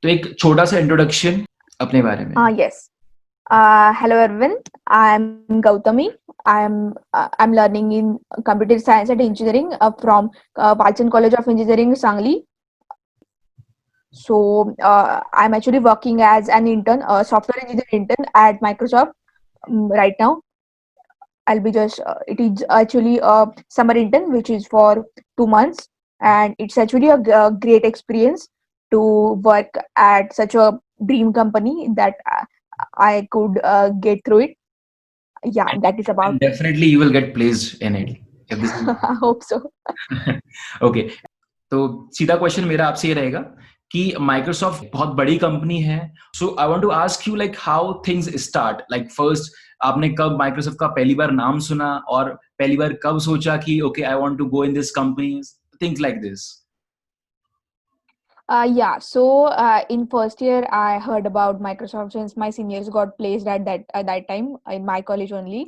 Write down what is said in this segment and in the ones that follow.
तो एक छोटा सा इंट्रोडक्शन अपने बारे में। Yes. Hello everyone. I'm Gautami. I'm learning in computer science and engineering from Palchan College of Engineering, Sangli. So I'm actually working as an intern, a software engineer intern at Microsoft right now. It is actually a summer intern, which is for 2 months, and it's actually a great experience to work at such a dream company that I could get through it. Yeah, And, that is and about it. definitely you will get placed in it if this is I hope so. Okay. तो सीधा question मेरा आपसे ये रहेगा कि Microsoft बहुत बड़ी company है, so I want to ask you like how things start, like first आपने कब माइक्रोसॉफ्ट का पहली बार नाम सुना और पहली बार कब सोचा कि okay I want to go in this company, things like this. Yeah, so in first year, I heard about Microsoft since my seniors got placed at that time in my college only.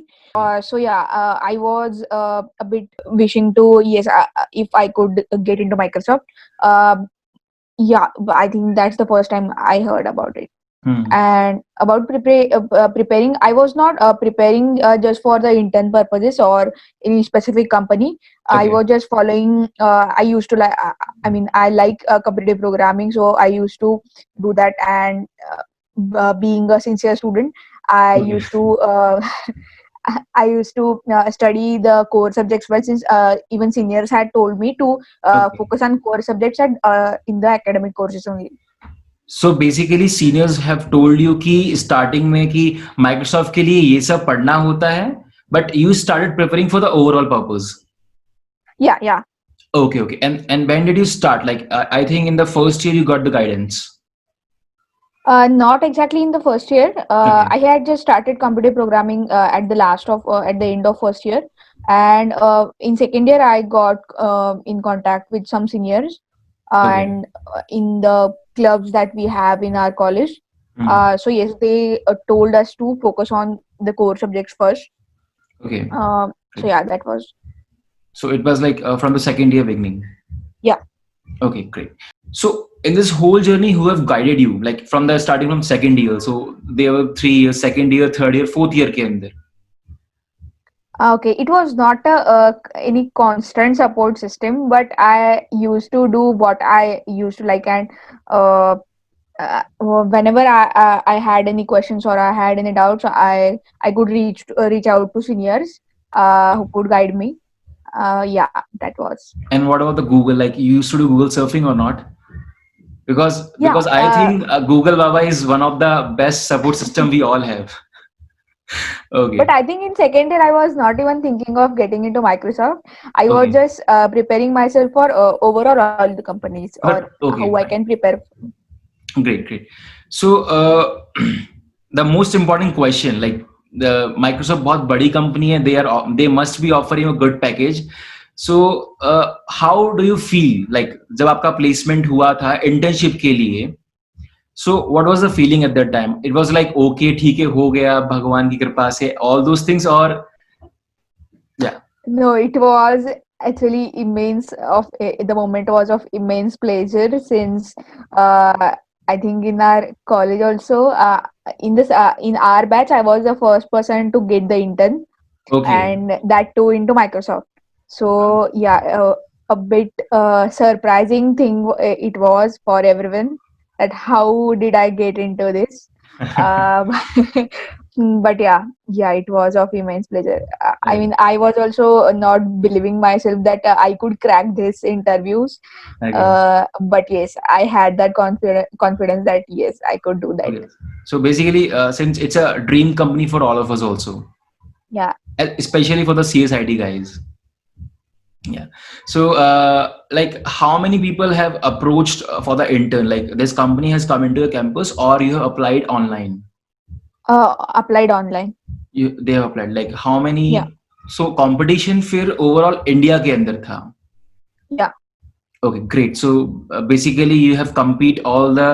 So yeah, I was a bit wishing to yes, if I could get into Microsoft. Um yeah, but I think that's the first time I heard about it. And about preparing, I was not preparing just for the intern purposes or any specific company. I Okay. was just following. I used to like. I mean, I like competitive programming, so I used to do that. And being a sincere student, I Okay. used to. I used to study the core subjects well, since even seniors had told me to Okay. focus on core subjects and in the academic courses only. So basically seniors have told you कि starting में कि Microsoft के लिए ये सब पढ़ना होता है, but you started preparing for the overall purpose. Yeah, yeah. Okay, okay. And when did you start? Like, I think in the first year you got the guidance. Not exactly in the first year. Okay. I had just started computer programming at the end of first year, and in second year I got in contact with some seniors, Okay. and in the clubs that we have in our college. Hmm. So yes, they told us to focus on the core subjects first. Okay. So Great. yeah, that was So it was like from the second year beginning. yeah. Okay, great. So in this whole journey, who have guided you? Like from the starting from second year. So there were 3 years, second year, third year, fourth year के अंदर. Okay, it was not any constant support system, but I used to do what I used to like, and uh, whenever I had any questions or I had any doubts, I could reach out to seniors who could guide me. Yeah, that was. And what about the Google? Like you used to do Google surfing or not? Yeah, Because I think Google Baba is one of the best support system we all have. but Okay. I think in second year I was not even thinking of getting into Microsoft. I was Okay. just preparing myself for overall all the companies or But how I okay, can fine. prepare. Great, great. So the most important question, like the Microsoft बहुत बड़ी company है, they must be offering a good package. So how do you feel like जब आपका placement हुआ था internship के लिए? So what was the feeling at that time? It was like okay, ठीक है, हो गया भगवान की कृपा से, all those things, or yeah. No, it was actually immense the moment was of immense pleasure since I think in our college also in our batch I was the first person to get the intern, Okay. and that too into Microsoft. So yeah, a bit surprising thing it was for everyone that how did I get into this. Uh, but yeah, it was of immense pleasure. I Okay. mean, I was also not believing myself that I could crack these interviews. Okay. But yes, I had that confidence that yes, I could do that. Okay. So basically, since it's a dream company for all of us also, Yeah. especially for the CSIT guys. Yeah. So, like, how many people have approached for the intern? Like, this company has come into the campus, or you have applied online? Applied online. They have applied. Like, how Yeah. many? So, competition फिर overall India के अंदर था. Yeah. Okay, great. So, basically, you have compete all the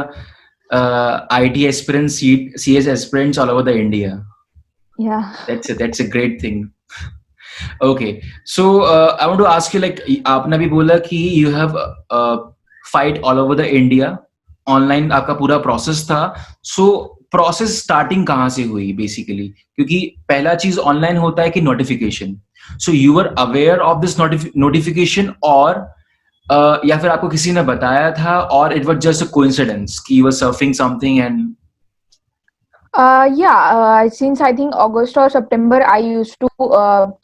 IT aspirants, CS aspirants all over the India. Yeah. That's a great thing. Okay, so I want to ask you, like आपने भी बोला कि you have fight all over the India online आपका पूरा process था, so process starting कहाँ से हुई बेसिकली? क्योंकि पहला चीज़ ऑनलाइन होता है कि notification. So you were aware of this notification, और या फिर आपको किसी ने बताया था, और it was just a coincidence कि you were surfing something and Yeah, since I think August or September, I used to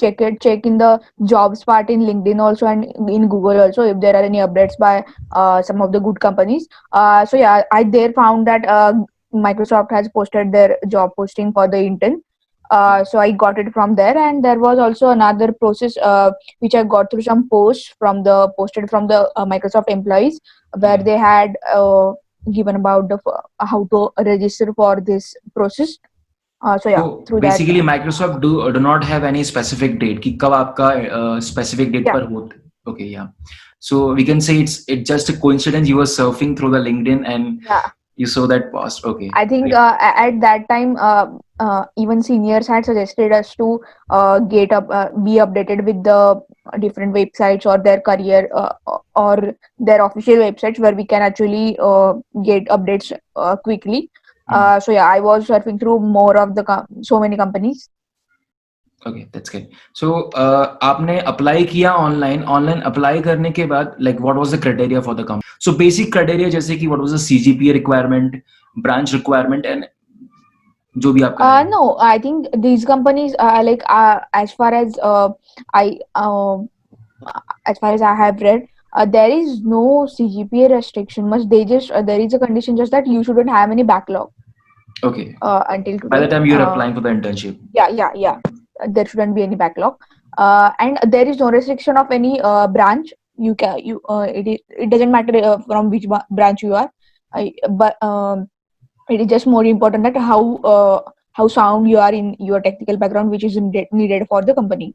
check in the jobs part in LinkedIn also and in Google also if there are any updates by some of the good companies. So yeah, I there found that Microsoft has posted their job posting for the intern. So I got it from there, and there was also another process which I got through some posts from the posted from the Microsoft employees where they had given about the how to register for this process. So तो yeah, through that, basically Microsoft do not have any specific date कि कब आपका specific date yeah, पर हो. Okay, या so we can say it's just a coincidence, you were surfing through the LinkedIn and yeah. you saw that post. Okay, I think great. at that time, even seniors had suggested us to be updated with the different websites or their career or their official websites where we can actually get updates quickly. Hmm. So yeah, I was surfing through more of the so many companies. Okay, that's good. So आपने apply किया online. Online apply करने के बाद like what was the criteria for the company? So basic criteria जैसे कि what was the CGPA requirement, branch requirement, and जो भी आपका है. No, I think these companies like I as far as I have read, there is no CGPA restriction. Must they just there is a condition just that you shouldn't have any backlog Okay, until by the today. time you're applying for the internship. Yeah. There shouldn't be any backlog, and there is no restriction of any branch. It doesn't matter from which branch you are, but it is just more important that how sound you are in your technical background, which is needed for the company.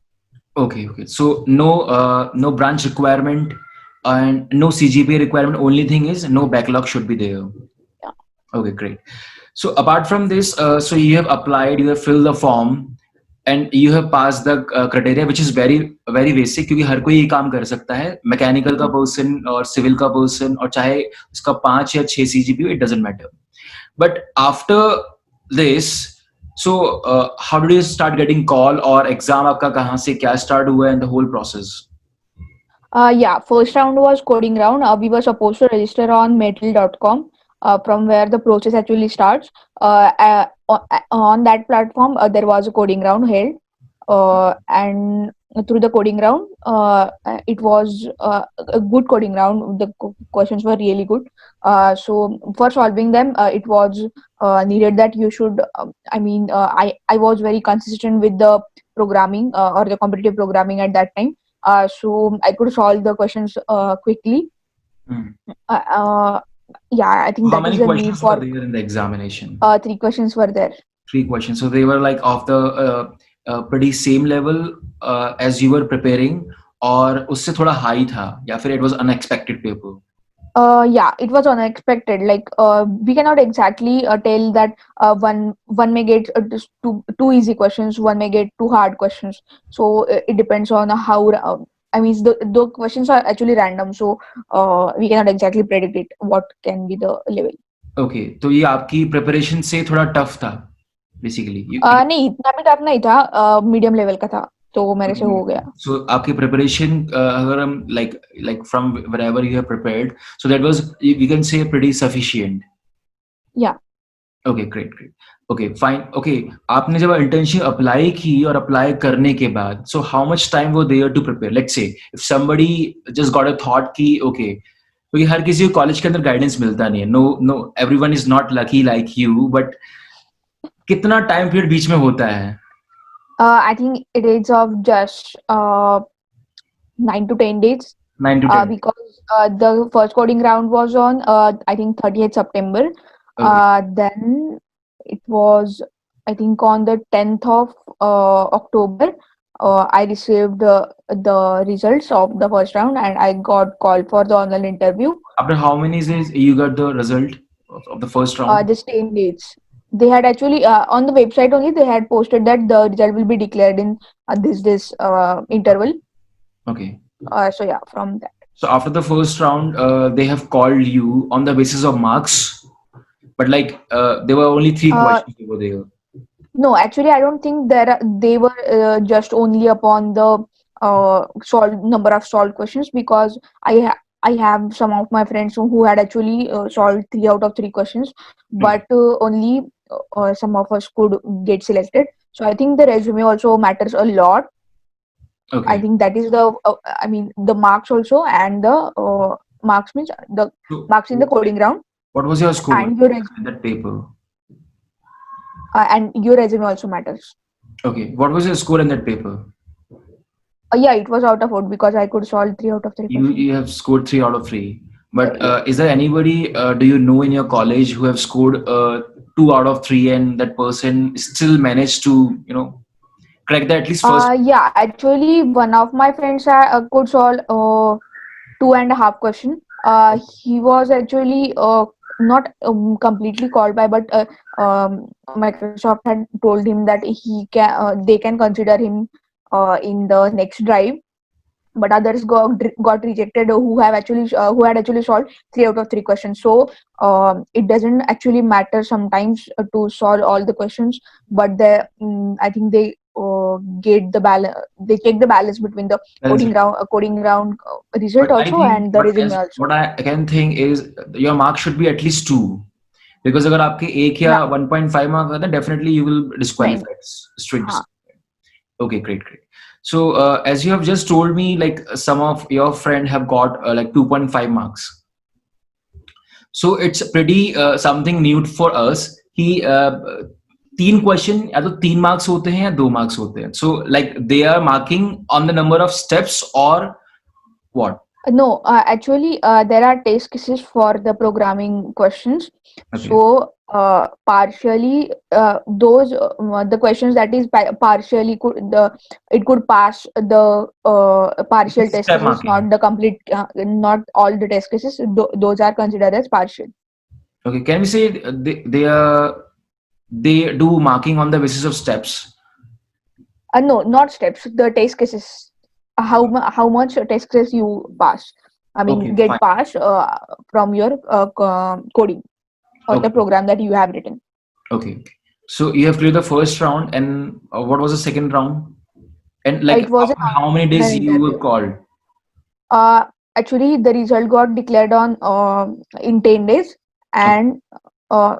Okay, okay. So no branch requirement and no CGPA requirement. Only thing is no backlog should be there. Yeah. Okay, great. So apart from this, so you have applied, you have filled the form, and you have passed the criteria, which is very basic, क्योंकि हर कोई ये काम कर सकता है, mechanical का person और civil का पर्सन, और चाहे उसका 5 या 6 CGPA, it doesn't matter. But after this, so how did you start getting call, or exam आपका कहाँ से क्या start हुआ, and the whole process? Yeah, first round was coding round. We were supposed to register on metal.com, from where the process actually starts. On that platform, there was a coding round held, and through the coding round, it was a good coding round. The questions were really good. So for solving them, it was needed that you should. I was very consistent with the programming or the competitive programming at that time, so I could solve the questions quickly. Hmm. Uh, uh, yeah, I think How that is many the need questions were for there in the examination? three questions were there. 3 questions. So they were like of the pretty same level as you were preparing, और उससे थोड़ा high था, या फिर it was unexpected paper? Yeah, it was unexpected. Like we cannot exactly tell that one may get just two easy questions, one may get two hard questions. So it depends on how. The questions are actually random, so we cannot exactly predict it. What can be the level? Okay, तो ये आपकी preparation से थोड़ा tough था basically. नहीं इतना भी tough नहीं था, मीडियम लेवल का था, तो मेरे से हो गया. So आपकी preparation, अगर हम like from wherever you have prepared, so that was, we can say, pretty sufficient. Yeah. Okay, great, great. Okay, fine. Okay, आपने जब इंटर्नशिप अप्लाई की और अप्लाई करने के बाद, सो हाउ मच टाइम वो there to prepare? Let's say if somebody just got a thought कि okay, क्योंकि हर किसी को कॉलेज के अंदर गाइडेंस मिलता नहीं है. No everyone is not lucky like you, but कितना टाइम पीरियड बीच में होता है? I think it is of just 9 to 10 days. 9 to 10. Because the first coding round was on I think 30th September. Okay. Then it was I think on the 10th of October. I received the results of the first round and I got called for the online interview. After how many days you got the result of the first round? The same dates. They had actually on the website only they had posted that the result will be declared in this interval. Okay. So yeah, from that. So after the first round, they have called you on the basis of marks, but like there were only three Uh, questions over there. no, actually, I don't think they were just only upon the solved number of solved questions, because I have some of my friends who had actually solved 3 out of 3 questions, but Okay. only some of us could get selected. So I think the resume also matters a lot. I Okay. think that is the I mean the marks also, and the marks means the So marks in the coding round, what was your score and your resume, in that paper? and your resume also matters. Okay. What was your score in that paper? Yeah, it was out of 4 because I could solve 3 out of 3 questions. You have scored 3 out of 3. Yeah, But yeah. is there anybody do you know in your college who have scored 2 out of 3, and that person still managed to crack the at least first? Yeah, actually, one of my friends could solve 2.5 question. He was actually not completely called by, but Microsoft had told him that they can consider him in the next drive, but others got rejected who had actually solved 3 out of 3 questions. So it doesn't actually matter sometimes to solve all the questions, but I think they get the balance, they check the balance between the Balance it. coding round result But I also think and the resume also. what I can think is your mark should be at least 2. Because अगर आपके 1 या Yeah, 1.5 mark आता है, definitely you will nine. disqualified, straight हाँ. disqualified. Okay, great, great. So as you have just told me, like some of your friend have got like 2.5 marks. So it's pretty something new for us कि 3 question या तो 3 marks होते हैं या 2 marks होते हैं. So like they are marking on the number of steps or what? No, actually, there are test cases for the programming questions. Okay. So, partially, those the questions that is partially it could pass the partial It's test step cases, marking. not the complete, not all the test cases. Those are considered as partial. Okay. Can we say they do marking on the basis of steps? No, not steps. The test cases. How much test cases you pass? I mean, Okay, get fine. passed from your coding or the Okay, program that you have written. okay. So you have cleared the first round, and what was the second round? And like It was an after how many online days you were interview. called? Uh, Actually, the result got declared on in 10 days, Okay, and uh,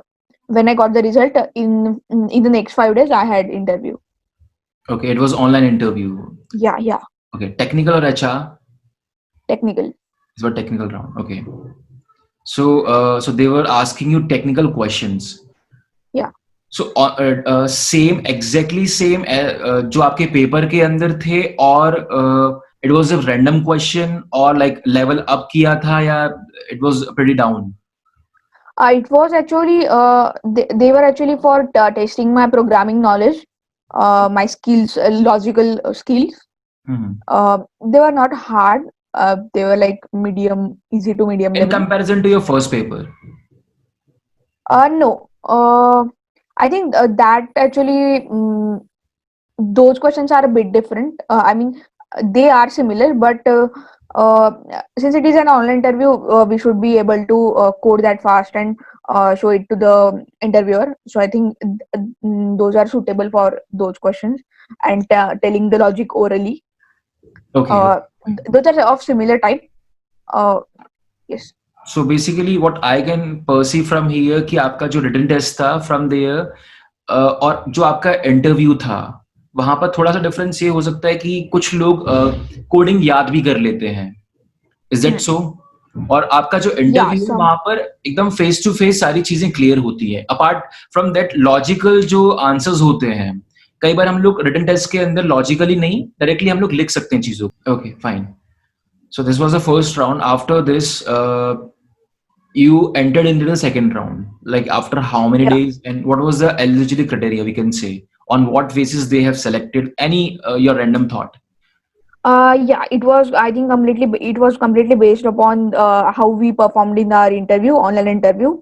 when I got the result in the next 5 days, I had interview. okay. It was online interview. Yeah, yeah, Okay, technical or HR? technical. It's what technical round. Okay. So so they were asking you technical questions. Yeah. So same exactly same जो आपके paper के अंदर थे, और it was a random question और like level up किया था, या it was pretty down? It was actually they were actually for testing my programming knowledge, my skills, logical skills. They were not hard. They were like medium, easy to medium In level. comparison to your first paper? No. I think that actually those questions are a bit different. I mean, they are similar, but uh, since it is an online interview, we should be able to code that fast and show it to the interviewer. So I think those are suitable for those questions, and telling the logic orally. Okay. Uh, those are of similar type. Uh, yes. So basically what I can perceive from here कि आपका जो written test था from there और जो आपका interview था, वहां पर थोड़ा सा डिफरेंस ये हो सकता है कि कुछ लोग कोडिंग याद भी कर लेते हैं. Is that Hmm. सो? और आपका जो Yeah. इंटरव्यू है Some. वहां पर एकदम फेस टू फेस सारी चीजें क्लियर होती है. अपार्ट फ्रॉम दैट लॉजिकल जो आंसर्स होते हैं, कई बार हम लोग रिटन टेस्ट के अंदर लॉजिकली नहीं, डायरेक्टली हम लोग लिख सकते हैं चीजों को. Okay, fine. So this was the first round. After this, you entered into the second round. Like after how many Yeah. days, and what was the eligibility criteria? We can say on what basis they have selected any your random thought. Yeah, it was, I think, it was completely based upon how we performed in our interview, online interview.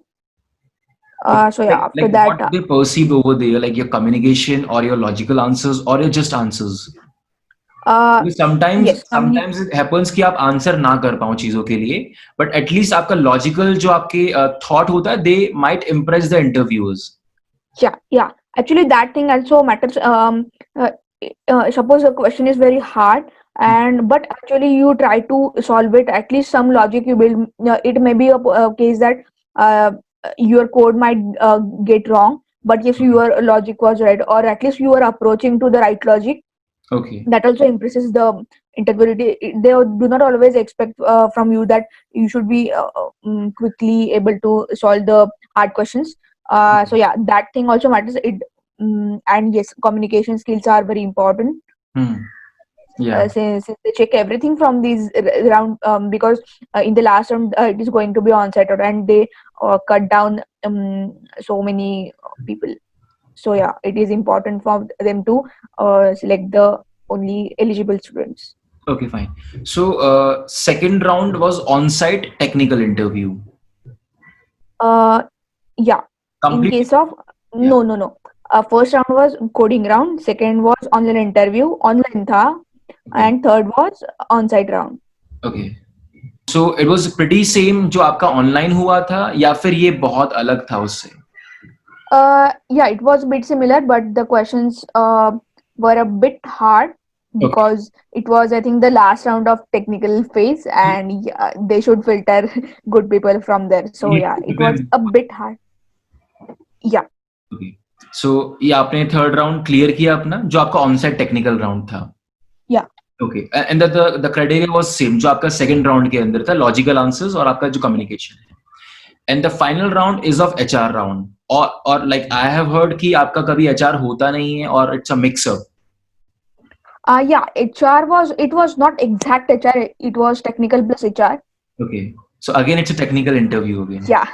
Okay. So yeah, after Like that, what they perceived over there, like your communication or your logical answers or your just answers. Uh, sometimes yes, sometimes it happens कि आप answer ना कर पाओ चीजों के लिए, but at least आपका logical जो आपके थॉट होता है, they might impress the interviewers. yeah, yeah. Actually, that thing also matters. Uh, Suppose the question is very hard, and but actually you try to solve it. At least some logic you build. It may be a case that uh, your code might get wrong, but yes, Okay. your logic was right, or at least you are approaching to the right logic. Okay. That also impresses the interviewer. They do not always expect from you that you should be quickly able to solve the hard questions. So yeah, that thing also matters. And yes, communication skills are very important. Hmm. Yeah. Since they check everything from these round, because in the last round it is going to be on site, and they cut down so many people. So yeah, it is important for them to select the only eligible students. Okay, fine. So, second round was on-site technical interview. uh yeah, in Completely. case of Yeah. no, first round was coding round, second was online interview online tha, Okay. and third was on-site round. Okay. So it was pretty same जो आपका online हुआ था, या फिर ये बहुत अलग था उससे? Yeah, it was a bit similar, but the questions were a bit hard Okay. because it was, I think, the last round of technical phase, and yeah, they should filter good people from there. You So need yeah, to it prepare. was a bit hard. Yeah, Okay. So ये आपने third round clear किया अपना, जो आपका on-site technical round था. yeah. Okay. And the criteria was same जो आपका second round के अंदर था, लॉजिकल आंसर्स और आपका जो कम्युनिकेशन है. And the final round is of HR round. और like I have heard कि आपका कभी HR होता नहीं है और it's a mix up. Yeah, it was not exact HR, it was technical plus HR. Okay. So again, it's a technical interview again. Yeah,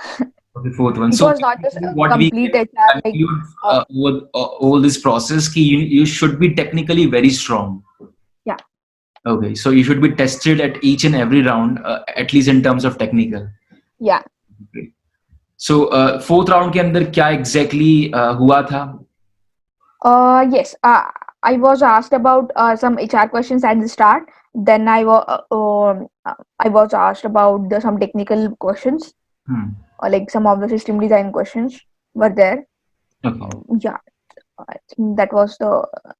Okay, fourth one. it So was not just a what we complete can HR, like conclude uh, with all this process, कि you should be technically very strong. yeah, Okay, so you should be tested at each and every round, at least in terms of technical. yeah. Okay. So fourth round के अंदर क्या exactly हुआ था? Yes, I was asked about some HR questions at the start. Then I was asked about some technical questions, Hmm. like some of the system design questions were there. Okay. Yeah, I think that was the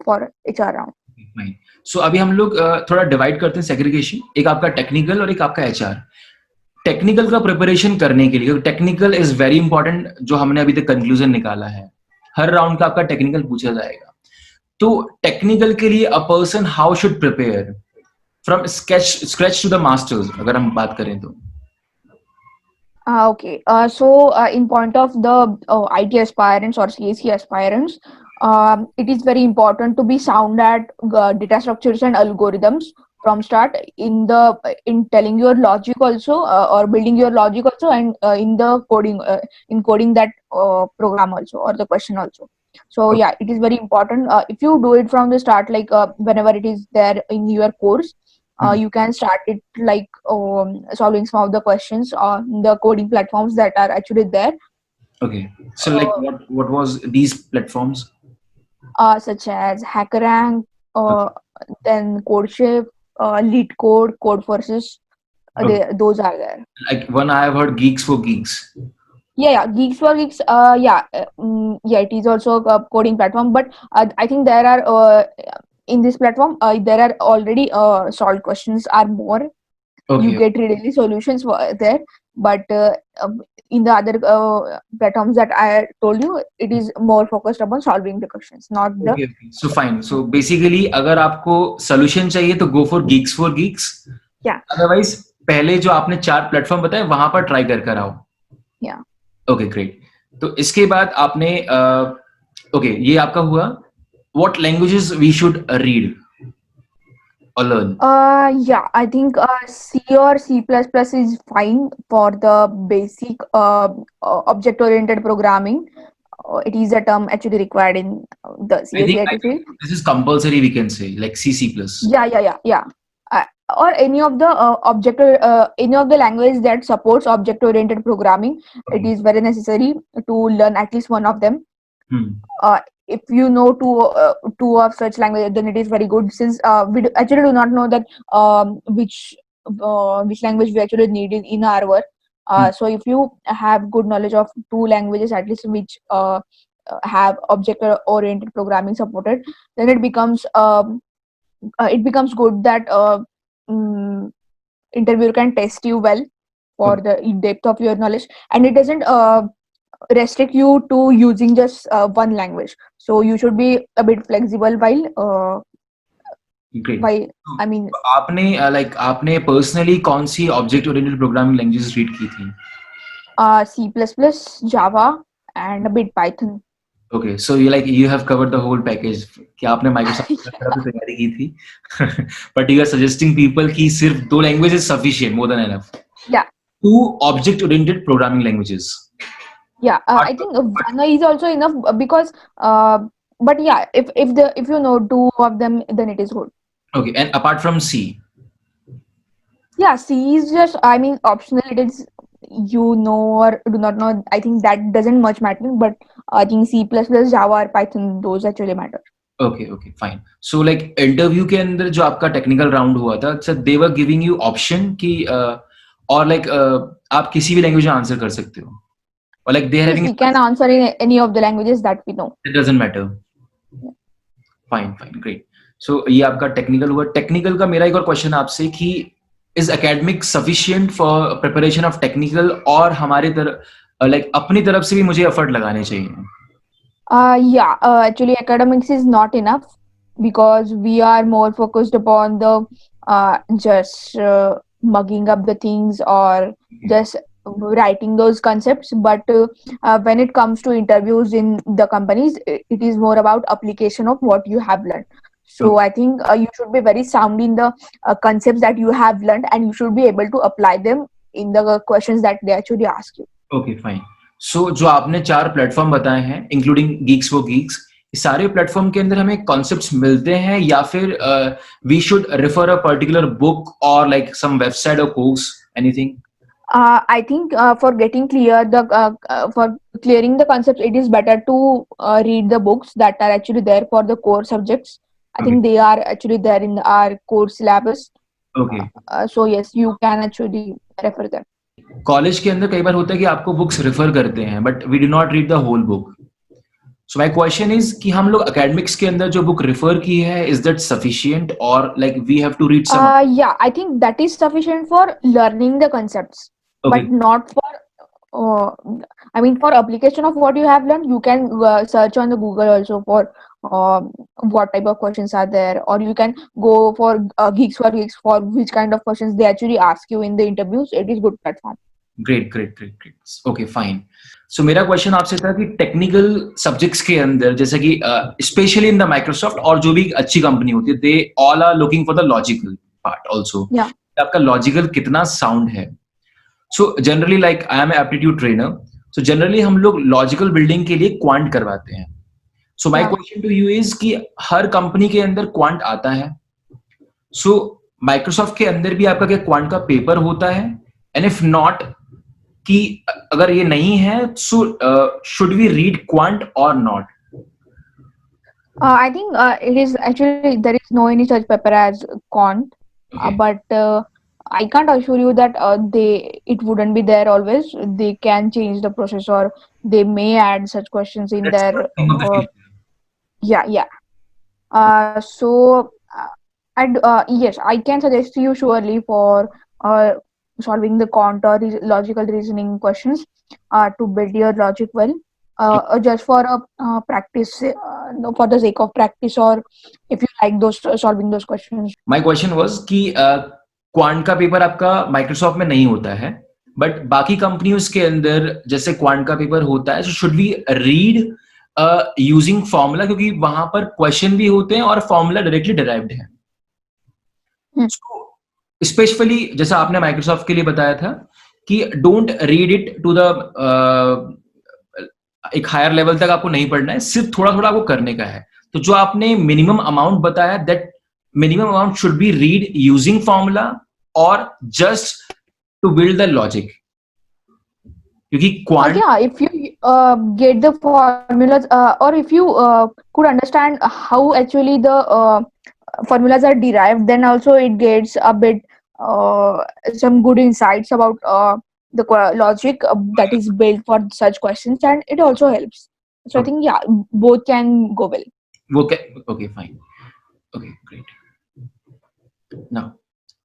for HR round. Fine. So अभी हम लोग थोड़ा divide करते हैं segregation, एक आपका technical और एक आपका एचआर. टेक्निकल का प्रिपरेशन करने के लिए, टेक्निकल इज वेरी इंपॉर्टेंट, जो हमने अभी तक कंक्लूजन निकाला है. हर राउंड का आपका टेक्निकल पूछा जाएगा. तो टेक्निकल के लिए a person how should prepare from scratch to the masters, अगर हम बात करें तो. Okay. In point of the IT aspirants or CAC aspirants, it is very important to be sound at data structures and algorithms from start in telling your logic also, or building your logic also, and in the coding, in coding that program also, or the question also. So Okay. yeah, it is very important. If you do it from the start, like whenever it is there in your course, you can start it like solving some of the questions on the coding platforms that are actually there, Okay. So like uh, what was these platforms? such as HackerRank, Okay. then CodeShape, LeetCode, CodeForces. Okay. Those are there. Like one I have heard, Geeks for Geeks. Yeah, yeah, Geeks for Geeks. Yeah, it is also a coding platform, but I think there are in this platform there are already solved questions are more. You Okay. get readily solutions there, but in the other platforms that I told you, it is more focused upon solving the questions, not the. Okay, okay. So fine. So basically, अगर आपको solution चाहिए तो go for geeks. Yeah, Otherwise, पहले जो आपने 4 platform बताए वहां पर ट्राई कर कर आओ. yeah. Okay, great. तो इसके बाद आपने ओके, ये आपका हुआ. What languages we should read और learn? Yeah, I think C or C++ is fine for the basic object-oriented programming. It is a term actually required in the I CSCIT think field. this is compulsory, we can say, like C++. Yeah. Or any of the any of the language that supports object-oriented programming, it Okay. is very necessary to learn at least one of them. Hmm. if you know two of such language, then it is very good, since actually do not know that which language we actually need in our work. Hmm. So if you have good knowledge of two languages at least, which have object oriented programming supported, then it becomes good that mm, interviewer can test you well for Okay. the depth of your knowledge, and it doesn't restrict you to using just one language. So you should be a bit flexible Great. while I mean तो आपने आपने personally कौन सी object oriented programming languages read की थी? C++, Java, and a bit Python. Okay, so you have covered the whole package कि आपने Microsoft की तरफ से तैयारी की थी but you are suggesting people कि सिर्फ दो language is sufficient, more than enough. Yeah, two object oriented programming languages. yeah. I think one is also enough because but yeah, if you know two of them, then it is good. Okay, and apart from C. Yeah, C is just, I mean, optional. It is, you know or do not know. I think that doesn't much matter. But I think C++, Java, or Python, those actually matter. Okay okay fine. So interview के अंदर जो आपका technical round हुआ था, sir they were giving you option कि और आप किसी भी लैंग्वेज में आंसर कर सकते हो, और दे आर Yes, हैविंग, we can answer in any of the languages that we know. It doesn't matter. Fine fine great. So ये आपका टेक्निकल हुआ. टेक्निकल का मेरा एक और क्वेश्चन आपसे कि is academic sufficient for preparation of technical, और हमारे तरफ अपनी तरफ से भी मुझे एफर्ट लगाने चाहिए? Yeah, actually, academics is not enough because we are more focused upon the just mugging up the things or just writing those concepts. But when it comes to interviews in the companies, it is more about application of what you have learned. So I think you should be very sound in the concepts that you have learned, and you should be able to apply them in the questions that they actually ask you. Okay fine. So जो आपने 4 platform बताए हैं including Geeks for Geeks, इस सारे platform के अंदर हमें concepts मिलते हैं, या फिर we should refer a particular book और सम वेबसाइट और course, anything? I think for getting clear for clearing the concepts, it is better to read the books that are actually there for the core subjects. I Okay. think they are actually there in our core syllabus. Okay. So yes, you can actually refer them. College के अंदर कई बार होता है कि आपको books refer करते हैं, but we do not read the whole book. So my question is कि हम लोग एकेडमिक्स के अंदर जो बुक रेफर की है, इज दैट सफिशिएंट, और we have to read some? Yeah, I think that is sufficient for learning the concepts, okay. but not for. I mean, for application of what you have learned, you can search on the Google also for what type of questions are there, or you can go for Geeks for Geeks for which kind of questions they actually ask you in the interviews. It is good platform. Great great great great. Okay fine. So मेरा question आपसे था कि technical subjects के अंदर, जैसे कि specially in the Microsoft और जो भी अच्छी कंपनी होती है, they all are looking for the logical part also. Yeah. आपका लॉजिकल कितना साउंड है? So generally I am aptitude trainer, so generally हम लोग लॉजिकल बिल्डिंग के लिए क्वांट करवाते हैं. So my Yeah. Question to you is कि हर कंपनी के अंदर क्वांट आता है. सो माइक्रोसॉफ्ट के अंदर भी आपका क्या क्वांट का पेपर होता है? एंड इफ नॉट, कि अगर ये नहीं है, so should we read quant और not? I think it is actually there is no any such paper as quant, Okay. but I can't assure you that it wouldn't be there always. They can change the process, or they may add such questions in That's their the thing of the future. yeah. So and yes, I can suggest you surely for solving the quant or logical reasoning questions to build your logic well. Just for a practice, no, for the sake of practice, or if you like those solving those questions. My question was कि quant का paper आपका Microsoft में नहीं होता है, but बाकी कंपनियों के अंदर जैसे क्वांट का पेपर होता है, so should we read using formula, क्योंकि वहां पर क्वेश्चन भी होते हैं और फॉर्मूला डायरेक्टली डिराइव्ड है. स्पेशली जैसा आपने माइक्रोसॉफ्ट के लिए बताया था कि don't read it to the एक हायर लेवल तक आपको नहीं पढ़ना है, सिर्फ थोड़ा थोड़ा आपको करने का है. तो जो आपने मिनिमम अमाउंट बताया, that minimum amount should be read using formula और just to build the logic, क्योंकि quant Yeah, if you get the formulas, or if you could understand how actually the formulas are derived, then also it gets a bit some good insights about the logic that is built for such questions, and it also helps. So I okay, think, yeah, both can go well. वो okay, fine, okay, great. Now,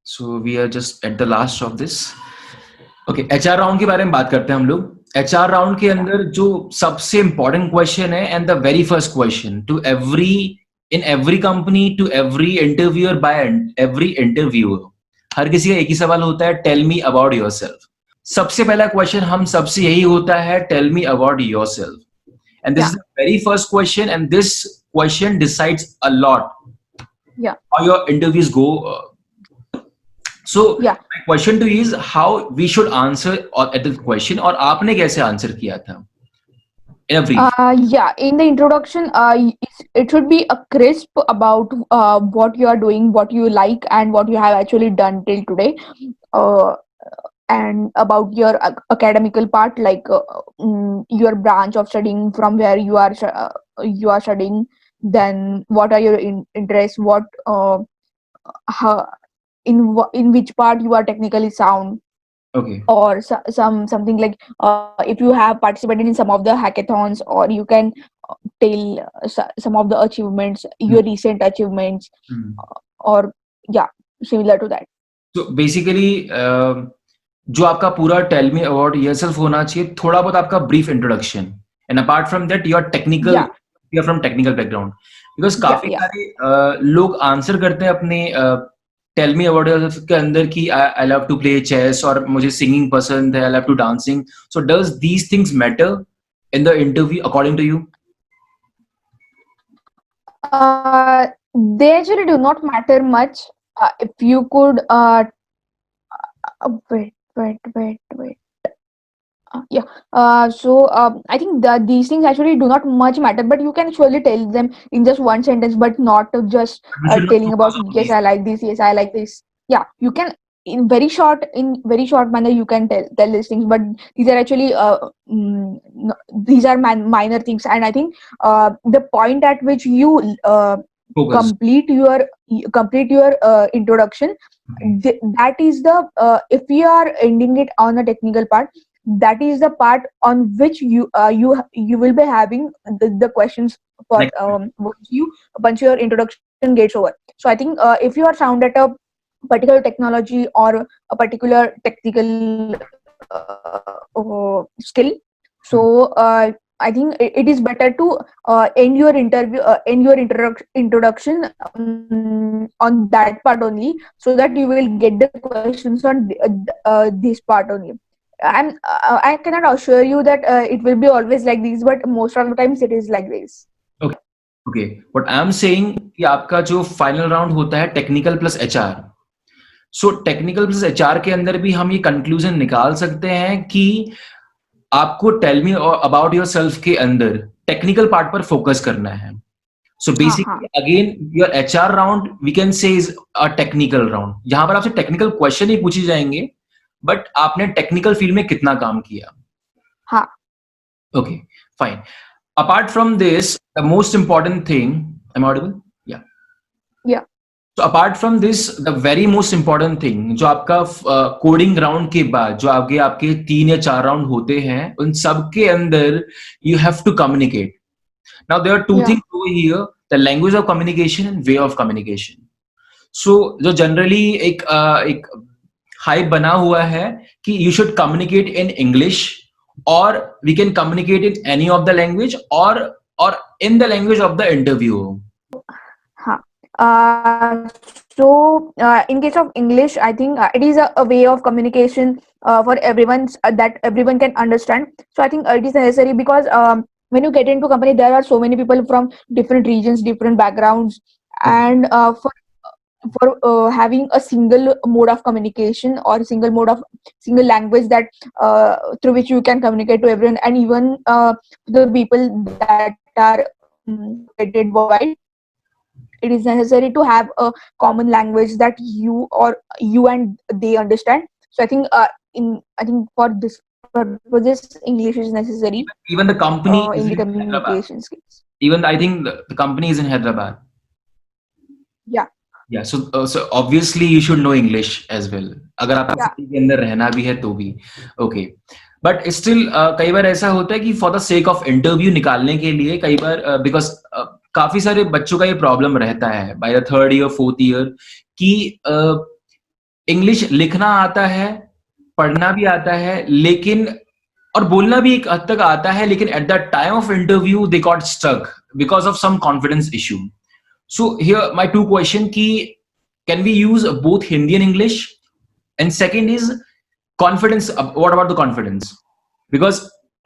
so we are just at the last of this. Okay, HR round के बारे में बात करते हैं हम लोग। HR round के Yeah. अंदर जो सबसे इंपॉर्टेंट क्वेश्चन है and the very first question to every in every company to every interviewer by every interviewer, हर किसी का एक ही सवाल होता है, टेल मी अबाउट योरसेल्फ। सबसे पहला क्वेश्चन हम सबसे यही होता है, tell me about yourself, and this Yeah. Is the very first question and this question decides a lot Yeah. how your interviews go. So Yeah. my question to you is how we should answer at the question, और आपने कैसे answer किया था in a brief. Yeah, in the introduction, it should be a crisp about what you are doing, what you like, and what you have actually done till today, uh, and about your academical part, like your branch of studying, from where you are studying, then what are your interests, what how, in which part you are technically sound, Okay. or something like if you have participated in some of the hackathons, or you can tell some of the achievements, Hmm. your recent achievements, Hmm. or yeah, similar to that. So basically जो आपका पूरा tell me about yourself होना चाहिए, थोड़ा बहुत आपका brief introduction, and apart from that your technical, Yeah. You are from technical background, because Yeah. काफी Yeah. सारे लोग आंसर करते हैं अपने टेल मी अबाउट योरसेल्फ के अंदर कि I love to play chess, और मुझे सिंगिंग पसंद है, I love to dancing. So does these things matter in the interview according to you? They actually do not matter much. If you could wait. Yeah. I think that these things actually do not much matter, but you can surely tell them in just one sentence, but not to just We should not telling about, focus on yes, these. I like this, yes, I like this. Yeah, you can in very short manner you can tell these things, but these are actually these are minor things, and I think the point at which you Focus. complete your introduction, that is the if you are ending it on a technical part, that is the part on which you will be having the questions for Next. once your introduction gets over. So I think if you are sound at a particular technology or a particular technical skill, so I think it is better to end your introduction on that part only, so that you will get the questions on this part only. I cannot assure you that it will be always like this, but most of the times it is like this. Okay. Okay. What I'm saying कि आपका जो final round होता है technical plus HR, so technical plus HR के अंदर भी हम ये कंक्लूजन निकाल सकते हैं कि आपको टेल मी अबाउट योरसेल्फ के अंदर टेक्निकल पार्ट पर फोकस करना है। सो हाँ, हाँ. Basically again your HR round we can say is a technical round, जहां पर आपसे टेक्निकल क्वेश्चन ही पूछे जाएंगे, बट आपने टेक्निकल फील्ड में कितना काम किया। हाँ. Okay, fine. Apart from this, the most important thing, am I audible? Yeah. Yeah. So apart from this, the very most important thing, जो आपका कोडिंग राउंड के बाद जो आगे आपके 3 या 4 राउंड होते हैं, उन सब के अंदर you have to communicate. Now there are two Yeah. things over here: the language of communication and way of communication. So जो generally एक हाइप बना हुआ है कि you should communicate in English, or we can communicate in any of the language, or in the language of the interview. Huh. In case of English, I think it is a way of communication for everyone, that everyone can understand. So I think it is necessary because when you get into company, there are so many people from different regions, different backgrounds, and for having a single mode of communication, or single language that through which you can communicate to everyone, and even the people that are located worldwide, it is necessary to have a common language that you and they understand. So I think for this purposes English is necessary Even the company in is the in Hyderabad. communication skills. Even I think the company is in Hyderabad. Yeah, Yeah, so obviously you should know English as well. अगर आपको yeah, city के अंदर रहना भी है तो भी okay. But still कई बार ऐसा होता है कि for the sake of interview निकालने के लिए कई बार बिकॉज काफी सारे बच्चों का ये प्रॉब्लम रहता है by the third year fourth year कि इंग्लिश लिखना आता है, पढ़ना भी आता है, लेकिन और बोलना भी एक हद तक आता है, लेकिन at the time of interview they got stuck because of some confidence issue. So here my two question ki can we use both Hindi and English? And second is confidence. What about the confidence? Because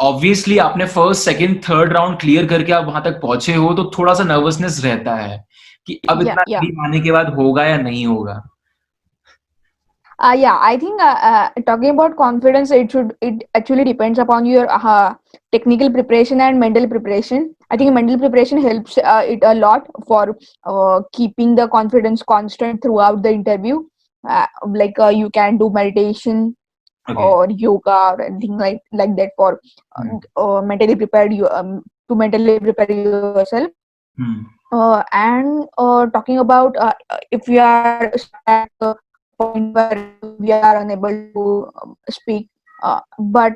obviously आपने first, second, third round clear करके आप वहां तक पहुंचे हो तो थोड़ा सा nervousness रहता है कि अब yeah, इतना yeah. deep आने के बाद होगा या नहीं होगा. Yeah, I think talking about confidence, it actually depends upon your technical preparation and mental preparation. I think mental preparation helps it a lot for keeping the confidence constant throughout the interview. Like you can do meditation Okay. or yoga or anything like that for Hmm. mentally prepared you to mentally prepare yourself. Hmm. And talking about if we are stuck at the point where we are unable to speak, but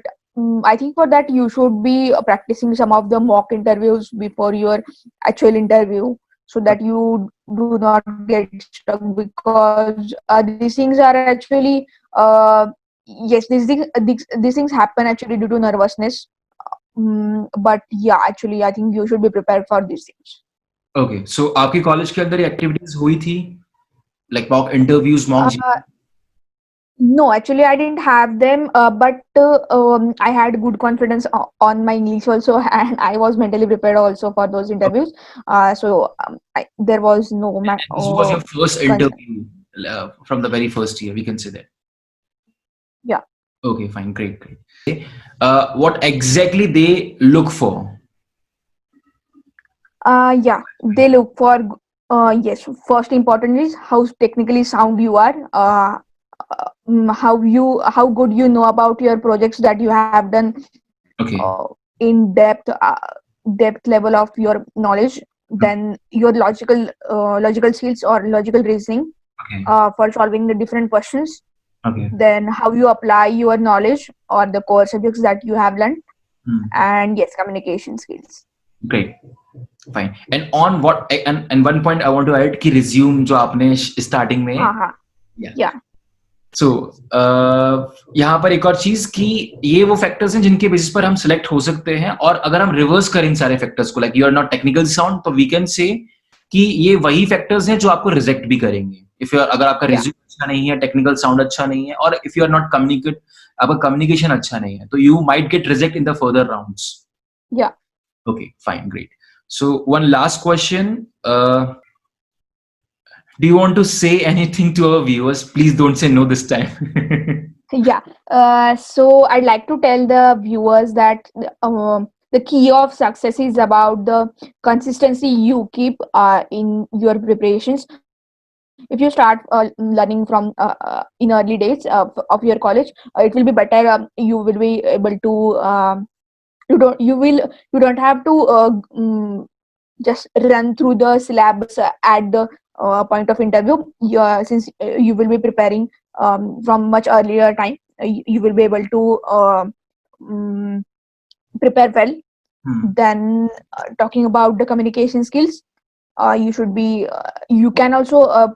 I think for that you should be practicing some of the mock interviews before your actual interview, so that you do not get stuck, because these things are actually yes, these things happen actually due to nervousness. But yeah, actually I think you should be prepared for these things. Okay. So आपके college के अंदर activities हुई थी like mock interviews, mock. Uh, no, actually, I didn't have them, but I had good confidence on my English also, and I was mentally prepared also for those interviews. There was no This was your first interview from the very first year. We can say that. yeah. Okay, fine, great, great. What exactly they look for? Yeah, they look for yes. First important is how technically sound you are. How good you know about your projects that you have done Okay, in depth level of your knowledge. Then your logical skills or logical reasoning okay, for solving the different questions. okay. Then how you apply your knowledge or the core subjects that you have learned. Hmm. And yes, communication skills. Great, fine. And on what? And one point I want to add कि resume जो आपने starting में. Uh-huh. Yeah. सो यहाँ पर एक और चीज कि ये वो फैक्टर्स हैं जिनके बेसिस पर हम सिलेक्ट हो सकते हैं, और अगर हम रिवर्स करें इन सारे फैक्टर्स को, like you are not technical sound, तो वी कैन से कि ये वही फैक्टर्स हैं जो आपको रिजेक्ट भी करेंगे. इफ यू अगर आपका रिज्यूम अच्छा नहीं है, टेक्निकल साउंड अच्छा नहीं है, और if you are not communicate, आपका कम्युनिकेशन अच्छा नहीं है, तो you might get reject in the further rounds. Yeah. Okay, fine, great. So one last question. Do you want to say anything to our viewers? Please don't say no this time. Yeah. So I'd like to tell the viewers that the key of success is about the consistency you keep in your preparations. If you start learning from in early days of your college, it will be better. You will be able to you don't have to just run through the syllabus at the point of interview. Since you will be preparing from much earlier time, you will be able to um, prepare well. Then talking about the communication skills, you can also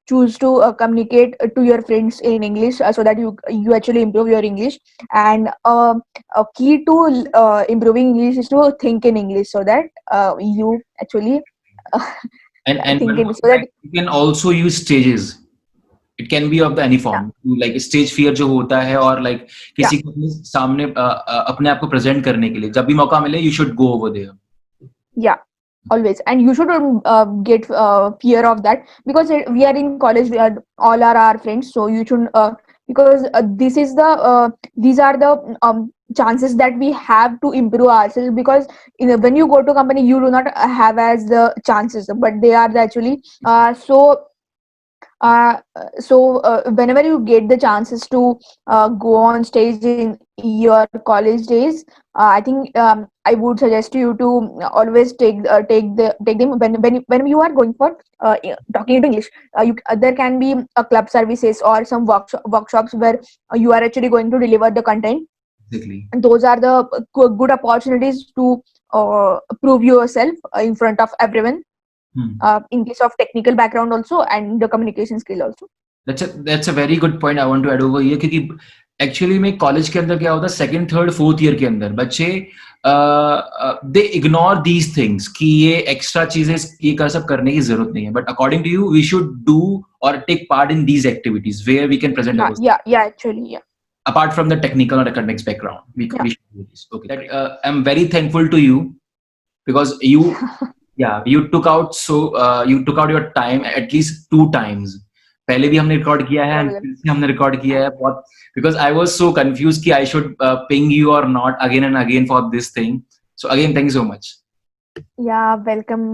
choose to communicate to your friends in English, so that you actually improve your English. And a key to improving English is to think in English, so that you actually And think one in more so that thing, you can also use stages. It can be of the any yeah, form. Like stage fear जो होता है, और like yeah, किसी को अपने सामने अपने आप को present करने के लिए जब भी मौका मिले, you should go over there. yeah, always. And you shouldn't get fear of that, because we are in college, we are all are our friends, so you should because these are the chances that we have to improve ourselves. Because when you go to company, you do not have as the chances, but they are actually so Whenever you get the chances to go on stage in your college days, I think I would suggest you to always take them when you are going for talking into English. There can be a club services or some workshops where you are actually going to deliver the content. Exactly. And those are the good opportunities to prove yourself in front of everyone, Hmm. in case of technical background also and the communication skill also. That's a very good point I want to add over here, क्योंकि actually में college के अंदर क्या होता है, second third fourth year के अंदर बच्चे दे इग्नोर दीज थिंग्स कि ये एक्स्ट्रा चीजें ये कर सब करने की जरूरत नहीं है, but according to you we should do और take part in these activities where we can present Yeah, our yeah, actually, yeah. apart from the technical or academics background. Yeah. We should do this. Okay. I'm very thankful to you because you took out you took out your time at least 2 times. पहले भी हमने record किया है and Problem. फिर से हमने record किया है बहुत, because I was so confused कि I should ping you or not again and again for this thing. So again, thank you so much. Yeah, welcome.